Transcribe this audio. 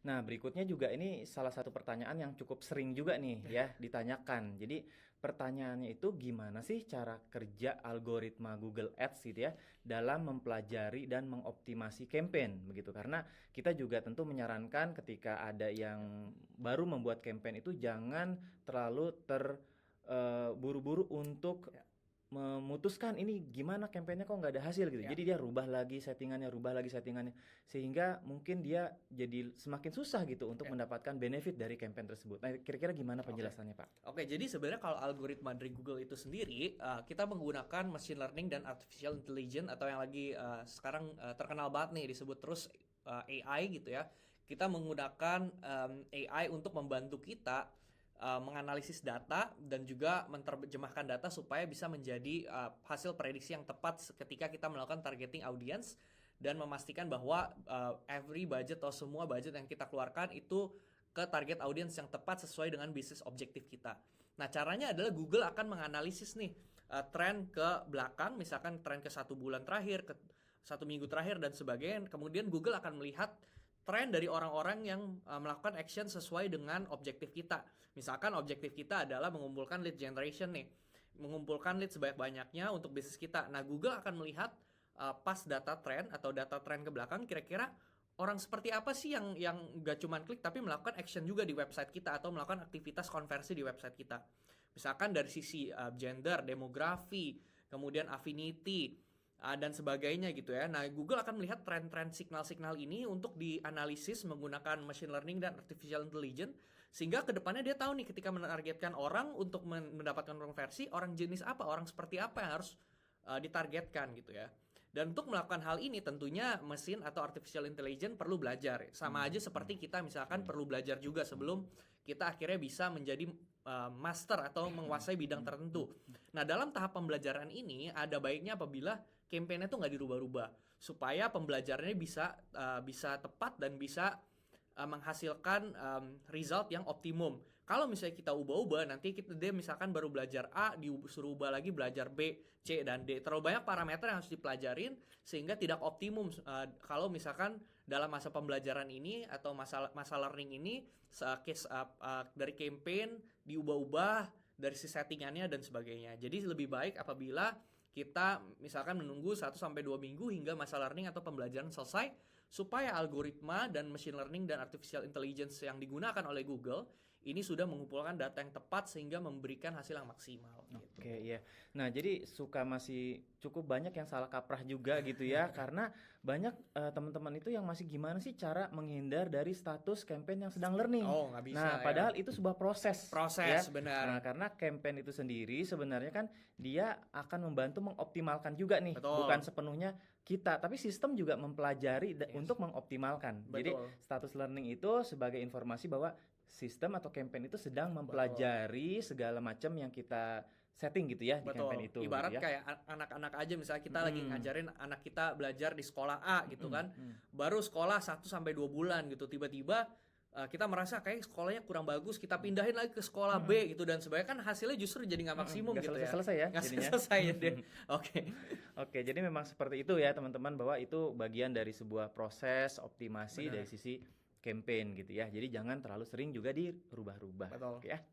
Nah, berikutnya juga ini salah satu pertanyaan yang cukup sering juga nih ya ditanyakan. Jadi pertanyaannya itu gimana sih cara kerja algoritma Google Ads gitu ya dalam mempelajari dan mengoptimasi campaign begitu. Karena kita juga tentu menyarankan ketika ada yang baru membuat campaign itu jangan terlalu buru-buru untuk Ya. memutuskan ini gimana kampanyenya kok nggak ada hasil gitu. Ya. Jadi dia rubah lagi settingannya, sehingga mungkin dia jadi semakin susah gitu untuk Ya. mendapatkan benefit dari campaign tersebut. Nah, kira-kira gimana Oke. penjelasannya, Pak? Oke, jadi sebenarnya kalau algoritma dari Google itu sendiri, kita menggunakan machine learning dan artificial intelligence atau yang lagi sekarang terkenal banget nih disebut terus AI gitu ya. Kita menggunakan AI untuk membantu kita menganalisis data dan juga menerjemahkan data supaya bisa menjadi hasil prediksi yang tepat ketika kita melakukan targeting audience dan memastikan bahwa every budget atau semua budget yang kita keluarkan itu ke target audience yang tepat sesuai dengan bisnis objektif kita. Nah, caranya adalah Google akan menganalisis nih tren ke belakang, misalkan tren ke 1 bulan terakhir, ke 1 minggu terakhir dan sebagainya. Kemudian Google akan melihat tren dari orang-orang yang melakukan action sesuai dengan objektif kita. Misalkan objektif kita adalah mengumpulkan lead generation nih, mengumpulkan lead sebanyak-banyaknya untuk bisnis kita. Nah, Google akan melihat pas data tren atau data tren ke belakang, kira-kira orang seperti apa sih yang gak cuman klik tapi melakukan action juga di website kita atau melakukan aktivitas konversi di website kita. Misalkan dari sisi gender, demografi, kemudian affinity, dan sebagainya gitu ya. Nah, Google akan melihat tren-tren signal-signal ini untuk dianalisis menggunakan machine learning dan artificial intelligence sehingga kedepannya dia tahu nih ketika menargetkan orang untuk mendapatkan konversi, orang jenis apa, orang seperti apa yang harus ditargetkan gitu ya. Dan untuk melakukan hal ini tentunya mesin atau artificial intelligence perlu belajar. Sama aja seperti kita misalkan perlu belajar juga sebelum kita akhirnya bisa menjadi master atau menguasai bidang tertentu. Nah, dalam tahap pembelajaran ini ada baiknya apabila campaign-nya tuh nggak dirubah-rubah supaya pembelajarannya bisa tepat dan bisa menghasilkan result yang optimum. Kalau misalnya kita ubah-ubah, nanti dia misalkan baru belajar A, disuruh ubah lagi belajar B, C, dan D. Terlalu banyak parameter yang harus dipelajarin sehingga tidak optimum. Kalau misalkan dalam masa pembelajaran ini atau masa learning ini, dari campaign diubah-ubah dari si settingannya dan sebagainya. Jadi lebih baik apabila kita misalkan menunggu 1 sampai 2 minggu hingga masa learning atau pembelajaran selesai supaya algoritma dan machine learning dan artificial intelligence yang digunakan oleh Google ini sudah mengumpulkan data yang tepat sehingga memberikan hasil yang maksimal gitu. Oke, iya. Nah, jadi masih cukup banyak yang salah kaprah juga gitu ya, karena banyak teman-teman itu yang masih gimana sih cara menghindar dari status campaign yang sedang learning. Oh, nggak bisa Nah, ya. padahal itu sebuah proses, ya. Proses, benar. Nah, karena campaign itu sendiri sebenarnya kan dia akan membantu mengoptimalkan juga nih, bukan Betul. sepenuhnya kita, tapi sistem juga mempelajari Yes. untuk mengoptimalkan. Jadi, Betul. status learning itu sebagai informasi bahwa sistem atau campaign itu sedang mempelajari segala macam yang kita setting gitu ya di campaign Betul. itu gitu Ibarat ya. kayak anak-anak aja misalnya kita lagi ngajarin anak kita belajar di sekolah A gitu kan. Baru sekolah 1 sampai 2 bulan gitu tiba-tiba kita merasa kayak sekolahnya kurang bagus, kita pindahin lagi ke sekolah B gitu dan sebagainya kan hasilnya justru jadi nggak maksimum Nggak gitu ya. selesai-selesai ya Nggak jadinya. selesai ya deh. Oke. Oke, jadi memang seperti itu ya teman-teman, bahwa itu bagian dari sebuah proses optimasi dari Benar. sisi campaign gitu ya. Jadi jangan terlalu sering juga dirubah-rubah. Betul. Oke ya.